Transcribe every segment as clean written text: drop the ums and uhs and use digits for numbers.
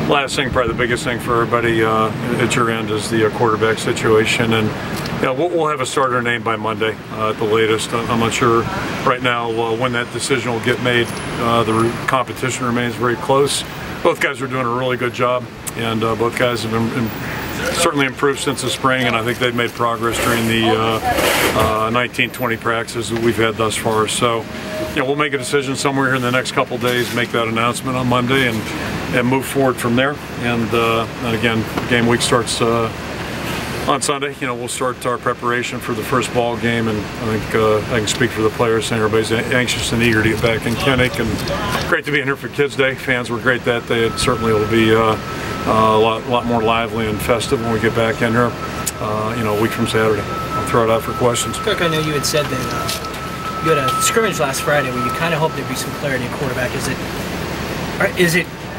last thing, probably the biggest thing for everybody at your end is the quarterback situation, and we'll have a starter name by Monday at the latest. I'm not sure right now when that decision will get made. The competition remains very close. Both guys are doing a really good job, and both guys have been certainly improved since the spring, and I think they've made progress during the 19-20 practices that we've had thus far. So, we'll make a decision somewhere here in the next couple days, make that announcement on Monday, and move forward from there. And again, game week starts on Sunday. We'll start our preparation for the first ball game, and I think I can speak for the players saying everybody's anxious and eager to get back in Kinnick, and great to be in here for Kids Day. Fans were great that day. It certainly will be a lot more lively and festive when we get back in here, a week from Saturday. I'll throw it out for questions. Kirk, I know you had said that you had a scrimmage last Friday where you kind of hoped there'd be some clarity at quarterback.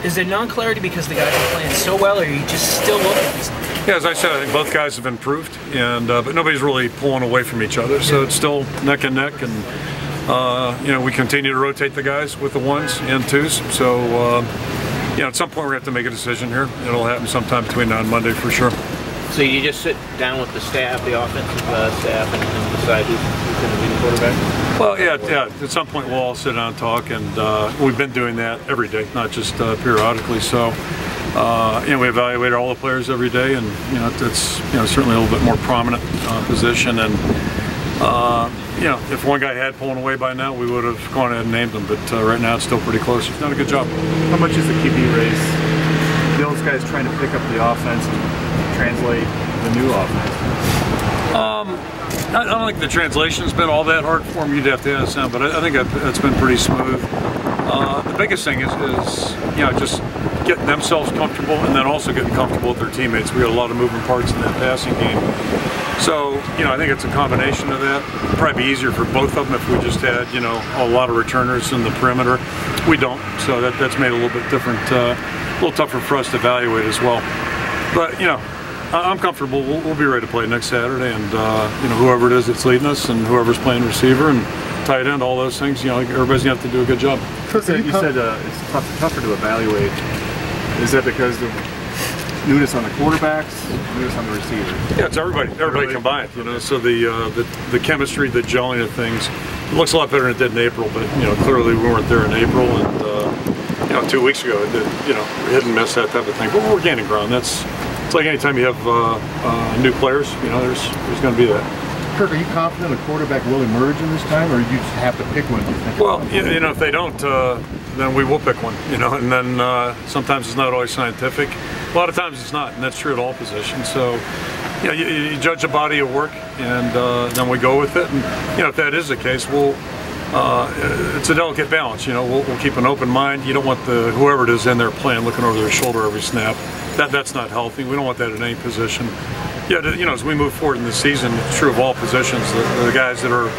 Is there non-clarity because the guys are playing so well, or are you just still looking for something? Yeah, as I said, I think both guys have improved, and but nobody's really pulling away from each other. So it's still neck and neck, and we continue to rotate the guys with the ones and twos. So at some point we're going to have to make a decision here. It'll happen sometime between now and Monday for sure. So you just sit down with the staff, the offensive staff, and decide who's going to be the quarterback? Well, yeah. At some point we'll all sit down and talk, and we've been doing that every day, not just periodically. So. We evaluate all the players every day, and it's certainly a little bit more prominent position. And if one guy had pulling away by now, we would have gone ahead and named him. But right now, it's still pretty close. He's done a good job. How much is the QB race? Those guys trying to pick up the offense and translate the new offense. I don't think the translation's been all that hard for him. You'd have to ask them, but I think it's been pretty smooth. The biggest thing is just getting themselves comfortable, and then also getting comfortable with their teammates. We got a lot of moving parts in that passing game. So, I think it's a combination of that. It'd probably be easier for both of them if we just had, a lot of returners in the perimeter. We don't, so that's made it a little bit different, a little tougher for us to evaluate as well. But, I'm comfortable. We'll be ready to play next Saturday, and, whoever it is that's leading us and whoever's playing receiver and tight end, all those things, everybody's going to have to do a good job. You said it's tougher to evaluate. Is that because the newness on the quarterbacks, newness on the receivers? Yeah, it's everybody combined. So the chemistry, the gelling of things, it looks a lot better than it did in April. But clearly we weren't there in April, and 2 weeks ago it did. Hit and miss, that type of thing. But we're gaining ground. It's like anytime you have new players, there's going to be that. Kirk, are you confident a quarterback will emerge in this time, or you just have to pick one? Well, if they don't, then we will pick one. And then sometimes it's not always scientific. A lot of times it's not, and that's true at all positions. So, you judge a body of work, and then we go with it. And if that is the case, it's a delicate balance. We'll keep an open mind. You don't want whoever it is in there playing looking over their shoulder every snap. That's not healthy. We don't want that in any position. As we move forward in the season, it's true of all positions. The guys that are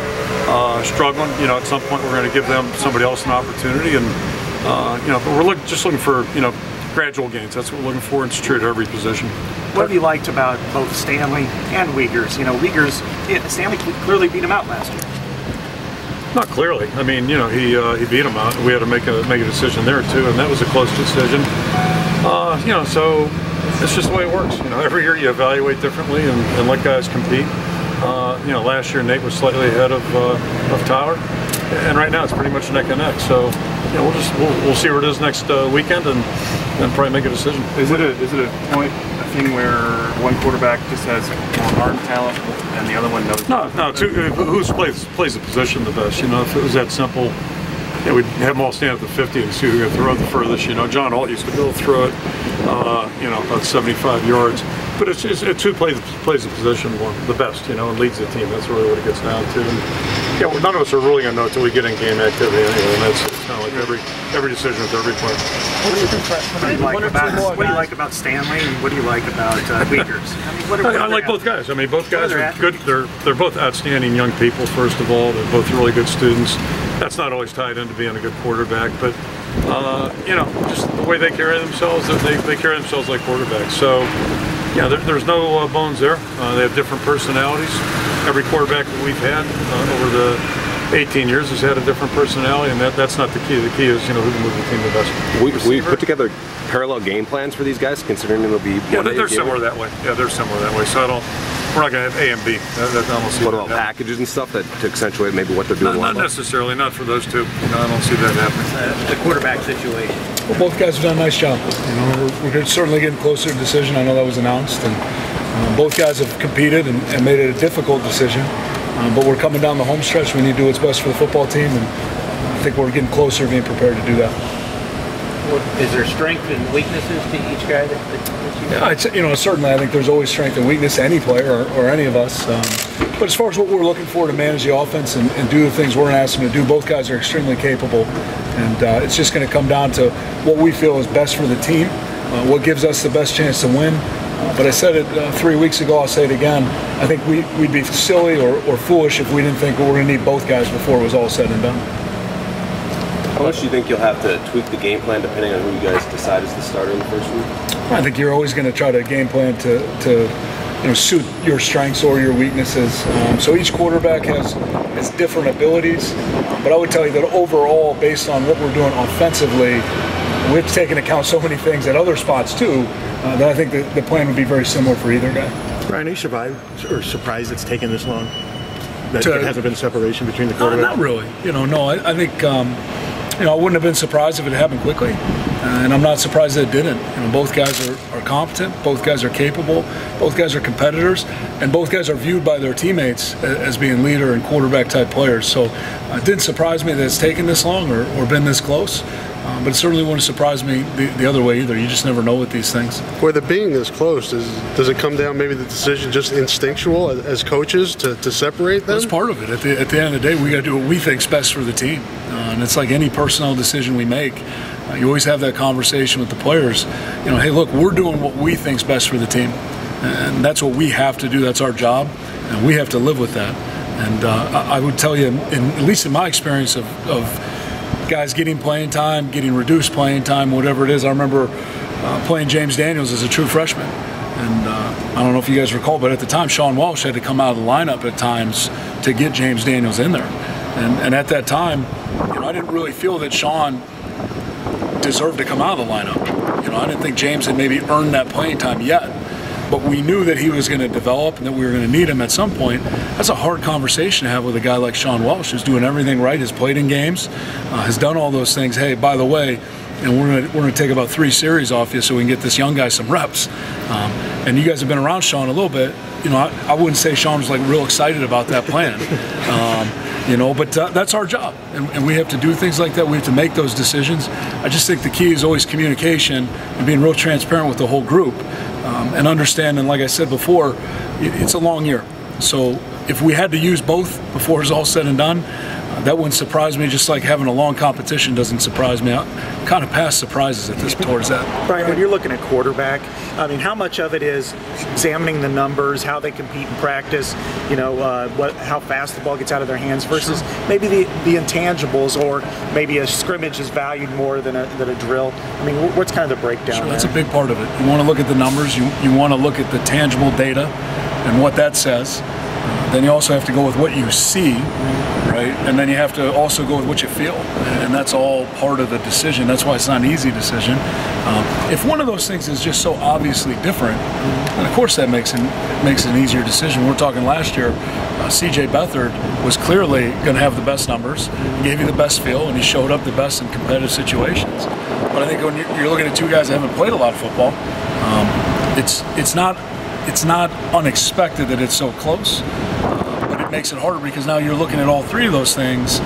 struggling, at some point we're going to give them somebody else an opportunity, and but we're just looking for gradual gains. That's what we're looking for. It's true to every position. What have you liked about both Stanley and Wiegers? Stanley clearly beat him out last year. Not clearly. I mean, he beat him out. We had to make a decision there too, and that was a close decision. So it's just the way it works. Every year you evaluate differently and let guys compete. Last year Nate was slightly ahead of Tyler, and right now it's pretty much neck and neck. So we'll see where it is next weekend, and probably make a decision. Is it a thing where one quarterback just has more arm talent and the other one knows? No. Who plays the position the best? If it was that simple, we'd have them all stand at the 50 and see who could throw it the furthest. John Alt used to be able to throw it, about 75 yards. But it's who plays the position the best, and leads the team. That's really what it gets down to. And, none of us are really going to know until we get in game activity anyway. And it's kind of like every decision with every player. What do you like about Stanley, and what do you like about Wiegers? I like both guys. Both guys are good. They're both outstanding young people. First of all, they're both really good students. That's not always tied into being a good quarterback, but just the way they carry themselves, they carry themselves like quarterbacks. So, there's no bones there. They have different personalities. Every quarterback that we've had over the 18 years has had a different personality, and that's not the key. The key is, who can move the team the best. We put together parallel game plans for these guys, considering it'll be they're similar that way. Yeah, they're similar that way. So we're not going to have A and B. I don't see what that about packages and stuff to accentuate maybe what they're doing? Not necessarily, not for those two. I don't see that happening. The quarterback situation. Well, both guys have done a nice job. We're certainly getting closer to a decision. I know that was announced, and both guys have competed and made it a difficult decision. But we're coming down the home stretch. We need to do what's best for the football team, and I think we're getting closer to being prepared to do that. Is there strength and weaknesses to each guy that you Yeah, certainly I think there's always strength and weakness to any player or any of us. But as far as what we're looking for to manage the offense and do the things we're going to ask them to do, both guys are extremely capable. And it's just going to come down to what we feel is best for the team, what gives us the best chance to win. But I said it 3 weeks ago, I'll say it again. I think we'd be silly or foolish if we didn't think we're going to need both guys before it was all said and done. How much do you think you'll have to tweak the game plan depending on who you guys decide is the starter in the first week? I think you're always going to try to game plan to suit your strengths or your weaknesses. So each quarterback has different abilities. But I would tell you that overall, based on what we're doing offensively, we've taken account so many things at other spots too, that I think the plan would be very similar for either guy. Ryan, are you surprised it's taken this long? That there hasn't been separation between the quarterbacks? Not really. No, I think I wouldn't have been surprised if it happened quickly, and I'm not surprised that it didn't. Both guys are competent, both guys are capable, both guys are competitors, and both guys are viewed by their teammates as being leader and quarterback type players. So it didn't surprise me that it's taken this long or been this close. But it certainly wouldn't surprise me the other way either. You just never know with these things. With it being this close, does it come down maybe the decision just instinctual as coaches to separate them? That's part of it. At the end of the day, we got to do what we think's best for the team. And it's like any personnel decision we make. You always have that conversation with the players. Hey, look, we're doing what we think's best for the team. And that's what we have to do. That's our job. And we have to live with that. And I would tell you, at least in my experience of guys getting playing time, getting reduced playing time, whatever it is. I remember playing James Daniels as a true freshman. And I don't know if you guys recall, but at the time, Sean Walsh had to come out of the lineup at times to get James Daniels in there. And at that time, I didn't really feel that Sean deserved to come out of the lineup. I didn't think James had maybe earned that playing time yet. But we knew that he was going to develop and that we were going to need him at some point. That's a hard conversation to have with a guy like Sean Walsh, who's doing everything right, has played in games, has done all those things. Hey, by the way, we're going to take about 3 series off you so we can get this young guy some reps. And you guys have been around Sean a little bit. I wouldn't say Sean was like real excited about that plan. But that's our job, and we have to do things like that. We have to make those decisions. I just think the key is always communication and being real transparent with the whole group, and understanding, like I said before, it's a long year. So if we had to use both before it's all said and done, that wouldn't surprise me, just like having a long competition doesn't surprise me. I'm kind of past surprises at this towards that. Brian, when you're looking at quarterback, how much of it is examining the numbers, how they compete in practice, how fast the ball gets out of their hands versus maybe the intangibles, or maybe a scrimmage is valued more than a drill? What's kind of the breakdown there? That's a big part of it. You want to look at the numbers, you want to look at the tangible data and what that says. Then you also have to go with what you see, right? And then you have to also go with what you feel. And that's all part of the decision. That's why it's not an easy decision. If one of those things is just so obviously different, then of course that makes an easier decision. We're talking last year, C.J. Beathard was clearly going to have the best numbers, gave you the best feel, and he showed up the best in competitive situations. But I think when you're looking at 2 guys that haven't played a lot of football, it's not unexpected that it's so close, but it makes it harder because now you're looking at all 3 of those things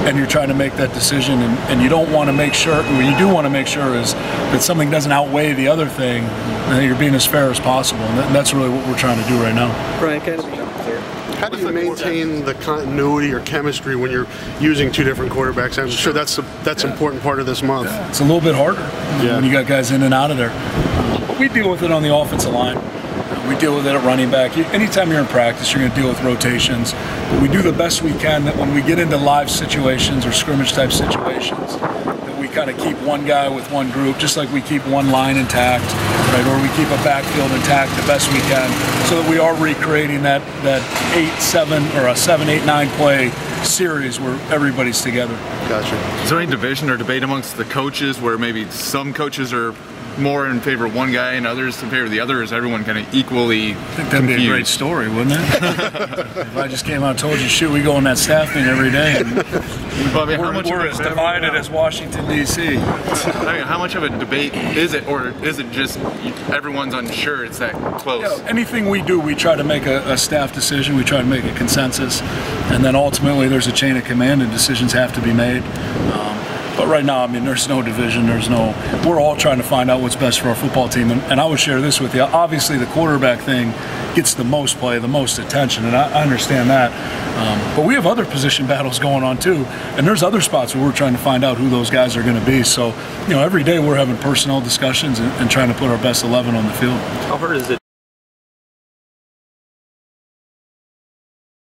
and you're trying to make that decision, and you don't want to make sure, what you do want to make sure is that something doesn't outweigh the other thing, and that you're being as fair as possible, and that's really what we're trying to do right now. Brian, how do you maintain the continuity or chemistry when you're using 2 different quarterbacks? I'm sure that's an important part of this month. Yeah, it's a little bit harder when you got guys in and out of there. But we deal with it on the offensive line. We deal with it at running back. Anytime you're in practice, you're going to deal with rotations. But we do the best we can that when we get into live situations or scrimmage type situations, that we kind of keep one guy with one group, just like we keep one line intact, right? Or we keep a backfield intact the best we can, so that we are recreating that 8-7 or a 7-8-9 play series where everybody's together. Gotcha. Is there any division or debate amongst the coaches where maybe some coaches are more in favor of one guy and others in favor of the other? Is everyone kind of equally I think that'd be a great story, wouldn't it? If I just came out and told you, shoot, we go in that staff meeting every day, and we're as divided as Washington, D.C. How much of a debate is it, or is it just everyone's unsure it's that close? Yeah, anything we do, we try to make a staff decision, we try to make a consensus, and then ultimately there's a chain of command and decisions have to be made. But right now, I mean, there's no division, we're all trying to find out what's best for our football team. And I would share this with you. Obviously, the quarterback thing gets the most play, the most attention, and I understand that. But we have other position battles going on too, and there's other spots where we're trying to find out who those guys are going to be. So, every day we're having personnel discussions and trying to put our best 11 on the field. How hard is it